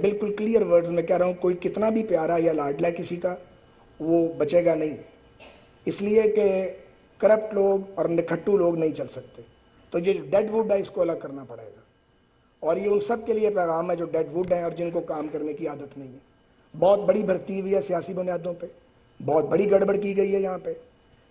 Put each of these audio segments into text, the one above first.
بالکل clear words میں کہہ رہا ہوں، کوئی کتنا بھی پیارا یا لاڈلا کسی کا وہ بچے گا نہیں، اس لیے کہ کرپٹ لوگ اور نکھٹو لوگ نہیں چل سکتے. تو یہ جو ڈیڈ ووڈ ہے اس کو الگ کرنا پڑے گا، اور یہ ان سب کے لیے پیغام ہے جو ڈیڈ ووڈ ہیں اور جن کو کام کرنے کی عادت نہیں ہے. بہت بڑی بھرتی ہوئی ہے سیاسی بنیادوں پہ، بہت بڑی گڑبڑ کی گئی ہے یہاں پہ.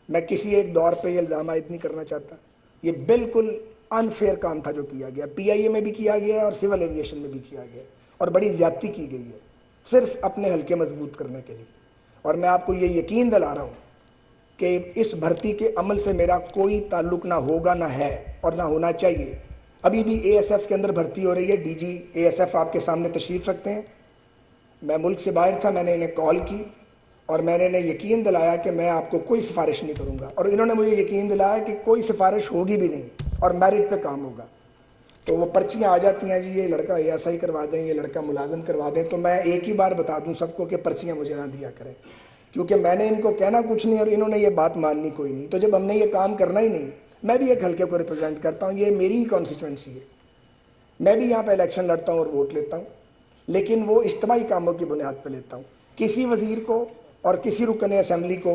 میں کسی ایک دور پہ یہ الزام عائد نہیں کرنا چاہتا، یہ بالکل انفیئر کام تھا جو کیا گیا. پی آئی اے میں بھی کیا گیا ہے اور سول ایویشن میں بھی کیا گیا ہے، اور بڑی زیادتی کی گئی ہے صرف اپنے حلقے مضبوط کرنے کے لیے. اور میں آپ کو یہ یقین دلا رہا ہوں کہ اس بھرتی کے عمل سے میرا کوئی تعلق نہ ہوگا، نہ ہے اور نہ ہونا چاہیے. ابھی بھی اے ایس ایف کے اندر بھرتی ہو رہی ہے، D G A S F آپ کے سامنے تشریف رکھتے ہیں. میں ملک سے باہر تھا، میں نے انہیں کال کی اور میں نے انہیں یقین دلایا کہ میں آپ کو کوئی سفارش نہیں کروں گا، اور انہوں نے مجھے یقین دلایا کہ کوئی سفارش ہوگی بھی نہیں اور میرٹ پہ کام ہوگا. تو وہ پرچیاں آ جاتی ہیں، جی یہ لڑکا اے ایس آئی کروا دیں، یہ لڑکا ملازم کروا دیں. تو میں ایک ہی بار بتا دوں سب کو کہ پرچیاں مجھے نہ دیا کریں، کیونکہ میں نے ان کو کہنا کچھ نہیں اور انہوں نے یہ بات ماننی کوئی نہیں. تو جب ہم نے یہ کام کرنا ہی نہیں، میں بھی ایک حلقے کو ریپرزینٹ کرتا ہوں، یہ میری ہی کانسٹیچوئنسی ہے، میں بھی یہاں پہ الیکشن لڑتا ہوں اور ووٹ لیتا ہوں، لیکن وہ اجتماعی کاموں کی بنیاد پہ لیتا ہوں. کسی وزیر کو اور کسی رکن اسمبلی کو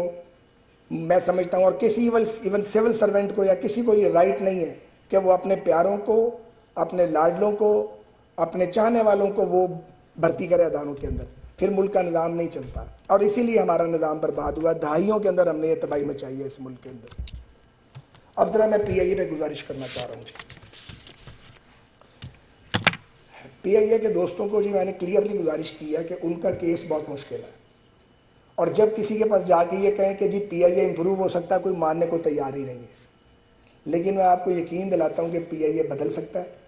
میں سمجھتا ہوں، اور کسی ایون سول سرونٹ کو یا کسی کو یہ رائٹ نہیں ہے کہ وہ اپنے پیاروں کو، اپنے لاڈلوں کو، اپنے چاہنے والوں کو وہ بھرتی کرے اداروں کے اندر. پھر ملک کا نظام نہیں چلتا، اور اسی لیے ہمارا نظام برباد ہوا. دہائیوں کے اندر ہم نے یہ تباہی مچائی ہے اس ملک کے اندر. اب ذرا میں پی آئی اے پہ گزارش کرنا چاہ رہا ہوں. پی آئی اے کے دوستوں کو جی میں نے کلیئرلی گزارش کی ہے کہ ان کا کیس بہت مشکل ہے، اور جب کسی کے پاس جا کے یہ کہیں کہ جی پی آئی اے امپروو ہو سکتا ہے، کوئی ماننے کو تیار ہی نہیں ہے. لیکن میں آپ کو یقین دلاتا ہوں کہ پی آئی اے بدل سکتا ہے،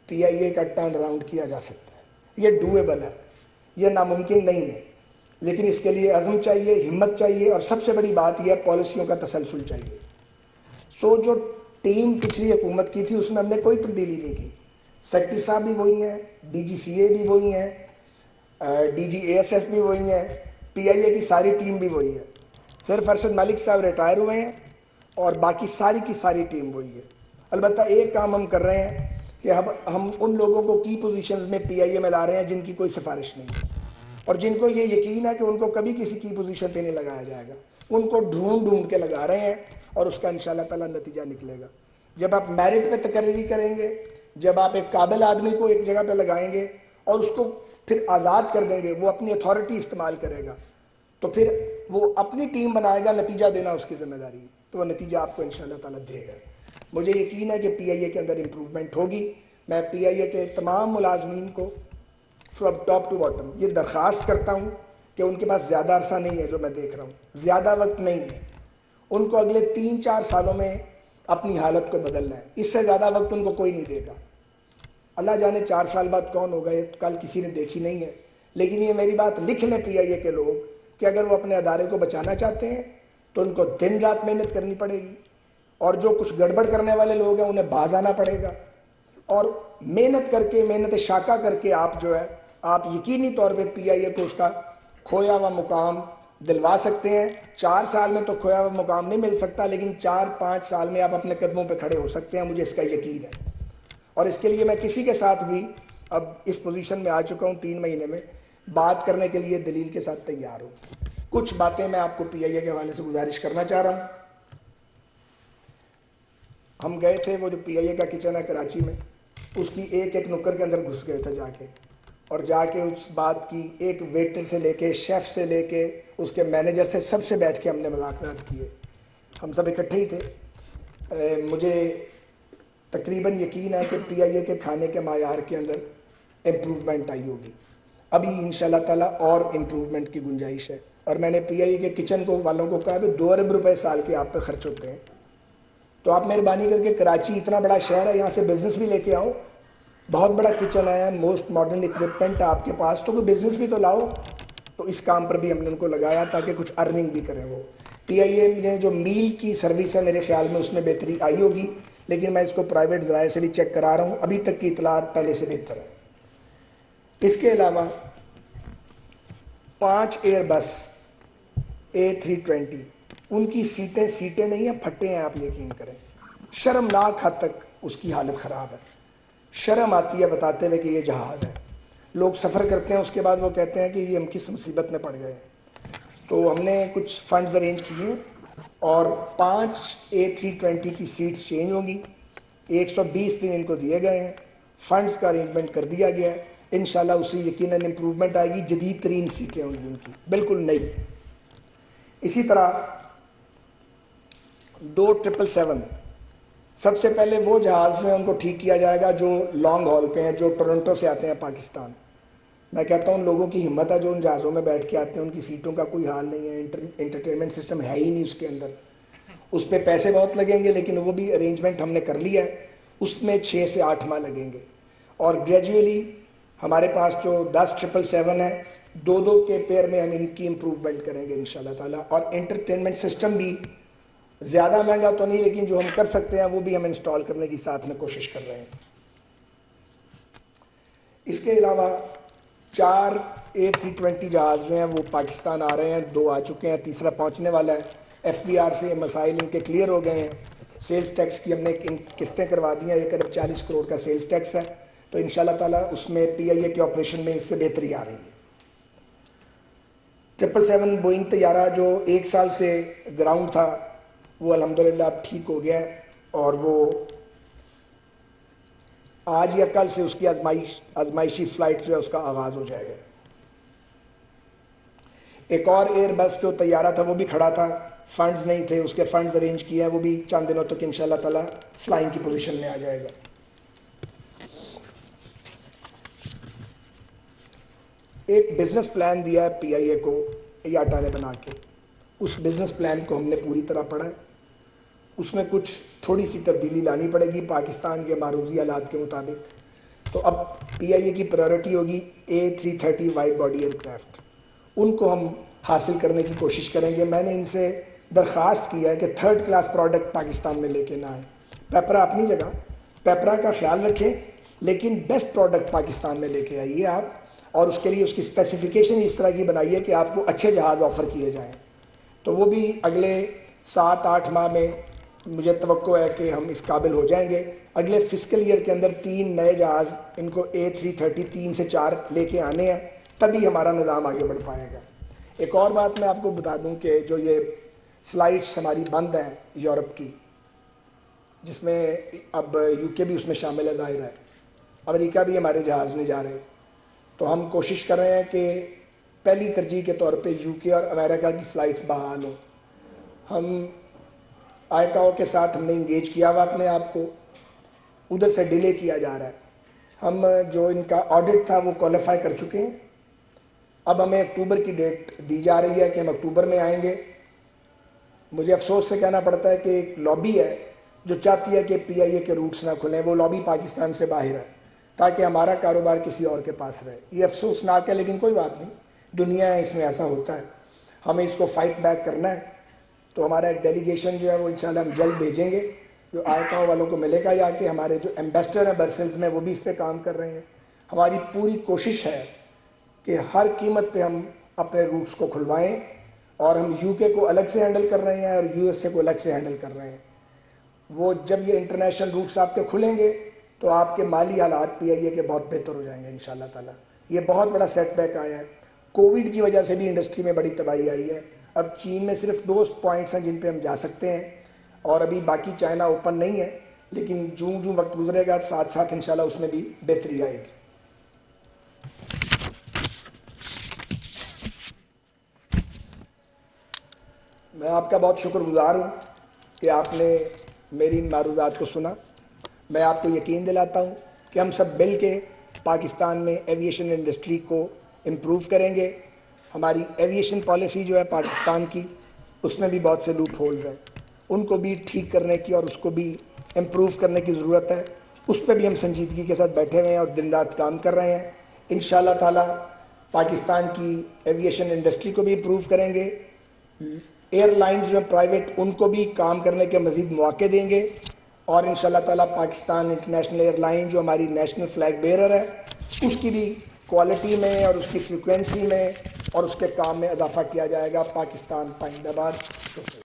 پی آئی اے کا ٹرن اراؤنڈ کیا جا سکتا ہے. یہ ڈویبل ہے، یہ ناممکن نہیں ہے، لیکن اس کے لیے عزم چاہیے، ہمت چاہیے، اور سب سے بڑی بات یہ پالیسیوں کا تسلسل چاہیے. جو ٹیم پچھلی حکومت کی تھی اس میں ہم نے کوئی تبدیلی نہیں کی. سیکٹری صاحب بھی وہی ہیں، ڈی جی سی اے بھی وہی ہیں، D G A S F بھی وہی ہیں، پی آئی اے کی ساری ٹیم بھی وہی ہے. صرف ارشد ملک صاحب ریٹائر ہوئے ہیں اور باقی ساری کی ساری ٹیم وہی ہے. البتہ ایک کام ہم کر رہے ہیں کہ ہم ان لوگوں کو کی پوزیشنز میں پی آئی اے میں لا رہے ہیں جن کی کوئی سفارش نہیں ہے، اور جن کو یہ یقین ہے کہ ان کو کبھی کسی کی پوزیشن پہ نہیں لگایا جائے گا. ان کو ڈھونڈ کے لگا رہے ہیں، اور اس کا انشاءاللہ تعالیٰ نتیجہ نکلے گا. جب آپ میرٹ پہ تقرری کریں گے، جب آپ ایک قابل آدمی کو ایک جگہ پہ لگائیں گے اور اس کو پھر آزاد کر دیں گے، وہ اپنی اتھارٹی استعمال کرے گا، تو پھر وہ اپنی ٹیم بنائے گا، نتیجہ دینا اس کی ذمہ داری ہے، تو وہ نتیجہ آپ کو انشاءاللہ تعالیٰ دے گا. مجھے یقین ہے کہ پی آئی اے کے اندر امپروومنٹ ہوگی. میں پی آئی اے کے تمام ملازمین کو اب ٹاپ ٹو باٹم یہ درخواست کرتا ہوں کہ ان کے پاس زیادہ عرصہ نہیں ہے، جو میں دیکھ رہا ہوں زیادہ وقت نہیں ہے. ان کو اگلے 3-4 سالوں میں اپنی حالت کو بدلنا ہے، اس سے زیادہ وقت ان کو کوئی نہیں دے گا. اللہ جانے 4 سال بعد کون ہوگا، یہ کل کسی نے دیکھی نہیں ہے. لیکن یہ میری بات لکھ لیں پی آئی اے کے لوگ کہ اگر وہ اپنے ادارے کو بچانا چاہتے ہیں تو ان کو دن رات محنت کرنی پڑے گی، اور جو کچھ گڑبڑ کرنے والے لوگ ہیں انہیں باز آنا پڑے گا. اور محنت کر کے، محنت شاقہ کر کے آپ جو ہے آپ یقینی طور پہ پی آئی اے کو اس کا کھویا ہوا مقام دلوا سکتے ہیں. 4 سال میں تو کھویا ہوا مقام نہیں مل سکتا، لیکن 4-5 سال میں آپ اپنے قدموں پہ کھڑے ہو سکتے ہیں، مجھے اس کا یقین ہے. اور اس کے لیے میں کسی کے ساتھ بھی اب اس پوزیشن میں آ چکا ہوں 3 مہینے میں، بات کرنے کے لیے دلیل کے ساتھ تیار ہوں. کچھ باتیں میں آپ کو پی آئی اے کے حوالے سے گزارش کرنا چاہ رہا ہوں. ہم گئے تھے، وہ جو پی آئی اے کا کچن ہے کراچی میں، اس کی ایک نکر کے اندر گھس گئے تھے جا کے، اور جا کے اس بات کی ایک ویٹر سے لے کے، شیف سے لے کے، اس کے مینیجر سے، سب سے بیٹھ کے ہم نے مذاکرات کیے. ہم سب اکٹھے ہی تھے. مجھے تقریباً یقین ہے کہ پی آئی اے کے کھانے کے معیار کے اندر امپروومنٹ آئی ہوگی. ابھی انشاءاللہ تعالیٰ اور امپروومنٹ کی گنجائش ہے. اور میں نے پی آئی اے کے کچن کو والوں کو کہا کہ 2 ارب روپے سال کے آپ پہ خرچ ہوتے ہیں، تو آپ مہربانی کر کے، کراچی اتنا بڑا شہر ہے، یہاں سے بزنس بھی لے کے آؤ. بہت بڑا کچن ہے، موسٹ ماڈرن اکوپمنٹ ہے آپ کے پاس، تو کوئی بزنس بھی تو لاؤ. تو اس کام پر بھی ہم نے ان کو لگایا تاکہ کچھ ارننگ بھی کریں. وہ پی آئی اے میں جو میل کی سروس ہے میرے خیال میں اس میں بہتری آئی ہوگی، لیکن میں اس کو پرائیویٹ ذرائع سے بھی چیک کرا رہا ہوں، ابھی تک کی اطلاعات پہلے سے بہتر ہے. اس کے علاوہ 5 ایئر بس A320 ان کی سیٹیں نہیں ہیں، پھٹے ہیں، آپ یقین کریں. شرمناک حد تک اس کی حالت خراب ہے. شرم آتی ہے بتاتے ہوئے کہ یہ جہاز ہے. لوگ سفر کرتے ہیں، اس کے بعد وہ کہتے ہیں کہ یہ ہم کس مصیبت میں پڑ گئے ہیں۔ تو ہم نے کچھ فنڈز ارینج کیے اور 5 A320 کی سیٹس چینج ہوں گی، 120 دن ان کو دیے گئے ہیں، فنڈز کا ارینجمنٹ کر دیا گیا ہے، انشاءاللہ اس سے یقیناً امپروومنٹ آئے گی، جدید ترین سیٹیں ہوں گی ان کی، بالکل نئی۔ اسی طرح 2 777 سب سے پہلے وہ جہاز جو ہیں ان کو ٹھیک کیا جائے گا جو لانگ ہال پہ ہیں، جو ٹورنٹو سے آتے ہیں پاکستان۔ میں کہتا ہوں ان لوگوں کی ہمت ہے جو ان جہازوں میں بیٹھ کے آتے ہیں، ان کی سیٹوں کا کوئی حال نہیں ہے، انٹرٹینمنٹ سسٹم ہے ہی نہیں اس کے اندر، اس پہ پیسے بہت لگیں گے، لیکن وہ بھی ارینجمنٹ ہم نے کر لیا ہے، اس میں 6 سے 8 ماہ لگیں گے۔ اور گریجولی ہمارے پاس جو 10 777 ہے، 2 کے پیر میں ہم ان کی امپروومنٹ کریں گے انشاءاللہ تعالیٰ، اور انٹرٹینمنٹ سسٹم بھی زیادہ مہنگا تو نہیں، لیکن جو ہم کر سکتے ہیں وہ بھی ہم انسٹال کرنے کی ساتھ میں کوشش کر رہے ہیں۔ اس کے علاوہ 4 A320 جہاز جو ہیں وہ پاکستان آ رہے ہیں، 2 آ چکے ہیں، تیسرا پہنچنے والا ہے۔ FBR سے مسائل ان کے کلیئر ہو گئے ہیں، سیلز ٹیکس کی ہم نے قسطیں کروا دی ہیں، 1.40 کروڑ کا سیلز ٹیکس ہے، تو انشاءاللہ تعالیٰ اس میں PIA کے آپریشن میں اس سے بہتری آ رہی ہے۔ 777 بوئنگ طیارہ جو 1 سال سے گراؤنڈ تھا وہ الحمدللہ اب ٹھیک ہو گیا ہے، اور وہ آج یا کل سے اس کی آزمائشی فلائٹ جو ہے اس کا آغاز ہو جائے گا۔ ایک اور ایئر بس جو طیارہ تھا وہ بھی کھڑا تھا، فنڈز نہیں تھے، اس کے فنڈز ارینج کیے ہیں، وہ بھی چند دنوں تک انشاءاللہ تعالیٰ فلائنگ کی پوزیشن میں آ جائے گا۔ ایک بزنس پلان دیا ہے PIA کو ایاٹا نے بنا کے، اس بزنس پلان کو ہم نے پوری طرح پڑھا ہے، اس میں کچھ تھوڑی سی تبدیلی لانی پڑے گی پاکستان کے معروضی حالات کے مطابق۔ تو اب PIA کی پرائیورٹی ہوگی A330 wide body aircraft, ان کو ہم حاصل کرنے کی کوشش کریں گے۔ میں نے ان سے درخواست کیا ہے کہ 3rd کلاس پروڈکٹ پاکستان میں لے کے نہ آئیں، پیپرا اپنی جگہ، پیپرا کا خیال رکھیں، لیکن بیسٹ پروڈکٹ پاکستان میں لے کے آئیے آپ، اور اس کے لیے اس کی اسپیسیفکیشن اس طرح کی بنائیے کہ آپ کو اچھے جہاز آفر کیے جائیں۔ تو وہ بھی اگلے 7-8 ماہ میں مجھے توقع ہے کہ ہم اس قابل ہو جائیں گے۔ اگلے فسکل ایئر کے اندر 3 نئے جہاز ان کو A330 3 سے 4 لے کے آنے ہیں، تبھی ہمارا نظام آگے بڑھ پائے گا۔ ایک اور بات میں آپ کو بتا دوں کہ جو یہ فلائٹس ہماری بند ہیں یورپ کی، جس میں اب UK بھی اس میں شامل ہے، ظاہر ہے امریکہ بھی ہمارے جہاز نہیں جا رہے، تو ہم کوشش کر رہے ہیں کہ پہلی ترجیح کے طور پہ UK اور امریکہ کی فلائٹس بحال ہوں۔ ہم ICAO کے ساتھ ہم نے انگیج کیا ہوا اپنے آپ کو، ادھر سے ڈیلے کیا جا رہا ہے۔ ہم جو ان کا آڈٹ تھا وہ کوالیفائی کر چکے ہیں، اب ہمیں اکتوبر کی ڈیٹ دی جا رہی ہے کہ ہم اکتوبر میں آئیں گے۔ مجھے افسوس سے کہنا پڑتا ہے کہ ایک لابی ہے جو چاہتی ہے کہ PIA کے روٹس نہ کھلیں، وہ لابی پاکستان سے باہر ہے تاکہ ہمارا کاروبار کسی اور کے پاس رہے۔ یہ افسوسناک ہے، لیکن کوئی بات نہیں، دنیا ہے، اس میں ایسا ہوتا ہے، ہمیں اس کو فائٹ بیک کرنا ہے۔ تو ہمارا ایک ڈیلیگیشن جو ہے وہ انشاءاللہ ہم جلد بھیجیں گے، جو ICAO والوں کو ملے گا، یا کہ ہمارے جو ایمبیسڈر ہیں برسلز میں وہ بھی اس پہ کام کر رہے ہیں۔ ہماری پوری کوشش ہے کہ ہر قیمت پہ ہم اپنے روٹس کو کھلوائیں، اور ہم UK کو الگ سے ہینڈل کر رہے ہیں اور USA کو الگ سے ہینڈل کر رہے ہیں۔ وہ جب یہ انٹرنیشنل روٹس آپ کے کھلیں گے تو آپ کے مالی حالات PIA کے بہت بہتر ہو جائیں گے انشاءاللہ تعالیٰ۔ یہ بہت بڑا سیٹ بیک آیا ہے، کووڈ کی وجہ سے بھی انڈسٹری میں بڑی تباہی آئی ہے۔ اب چین میں صرف 2 پوائنٹس ہیں جن پہ ہم جا سکتے ہیں، اور ابھی باقی چائنا اوپن نہیں ہے، لیکن جوں وقت گزرے گا ساتھ ساتھ انشاءاللہ اس میں بھی بہتری آئے گی۔ میں آپ کا بہت شکر گزار ہوں کہ آپ نے میری ان معروضات کو سنا۔ میں آپ کو یقین دلاتا ہوں کہ ہم سب مل کے پاکستان میں ایویشن انڈسٹری کو امپروو کریں گے۔ ہماری ایویشن پالیسی جو ہے پاکستان کی، اس میں بھی بہت سے لوپ ہولز ہیں، ان کو بھی ٹھیک کرنے کی اور اس کو بھی امپروو کرنے کی ضرورت ہے۔ اس پہ بھی ہم سنجیدگی کے ساتھ بیٹھے ہوئے ہیں اور دن رات کام کر رہے ہیں۔ انشاءاللہ تعالیٰ پاکستان کی ایویشن انڈسٹری کو بھی امپروو کریں گے، ایئر لائنز جو ہیں پرائیویٹ، ان کو بھی کام کرنے کے مزید مواقع دیں گے، اور انشاءاللہ تعالیٰ پاکستان انٹرنیشنل ایئر لائن جو ہماری نیشنل فلیگ بیئرر ہے، اس کی بھی کوالٹی میں اور اس کی فریکوینسی میں اور اس کے کام میں اضافہ کیا جائے گا۔ پاکستان پائندہ باد۔ شکریہ۔